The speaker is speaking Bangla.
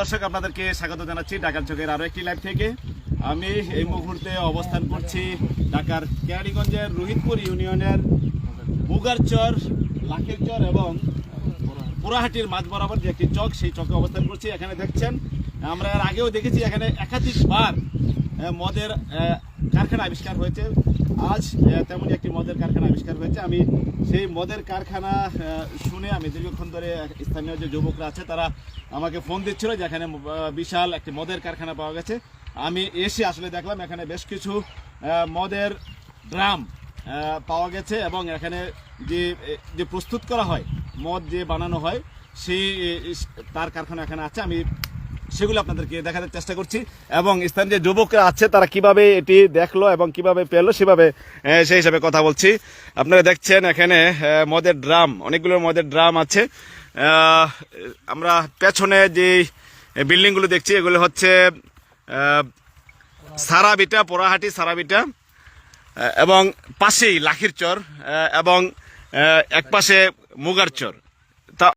দর্শক, আপনাদেরকে স্বাগত জানাচ্ছি ঢাকার চোখের আরো একটি লাইভ থেকে। আমি এই মুহূর্তে অবস্থান করছি ঢাকার কেরানীগঞ্জের রোহিতপুর ইউনিয়নের মুগারচর, লাখেরচর এবং পোড়াহাটির মাঝ বরাবর যে একটি চক, সেই চকে অবস্থান করছি। এখানে দেখছেন, আমরা এর আগেও দেখেছি এখানে একাধিকবার মদের কারখানা আবিষ্কার হয়েছে। আজ তেমনই একটি মদের কারখানা আবিষ্কার হয়েছে। আমি সেই মদের কারখানা শুনে আমি দীর্ঘক্ষণ ধরে স্থানীয় যে যুবকরা আছে তারা আমাকে ফোন দিচ্ছিল যে এখানে বিশাল একটি মদের কারখানা পাওয়া গেছে। আমি এসে আসলে দেখলাম এখানে বেশ কিছু মদের ড্রাম পাওয়া গেছে এবং এখানে যে প্রস্তুত করা হয়, মদ যে বানানো হয়, সেই তার কারখানা এখানে আছে। আমি সেগুলো আপনাদেরকে দেখানোর চেষ্টা করছি এবং স্থানীয় যে যুবকরা আছে তারা কিভাবে এটি দেখলো এবং কিভাবে পেলো সেভাবে সেই হিসাবে কথা বলছি। আপনারা দেখছেন এখানে মদের ড্রাম, অনেকগুলো মদের ড্রাম আছে। আমরা পেছনে যে বিল্ডিংগুলো দেখছি এগুলো হচ্ছে সারাবিটা, পোড়াহাটি সারাবিটা, এবং পাশেই লাখিরচর এবং এক পাশে মুগারচর।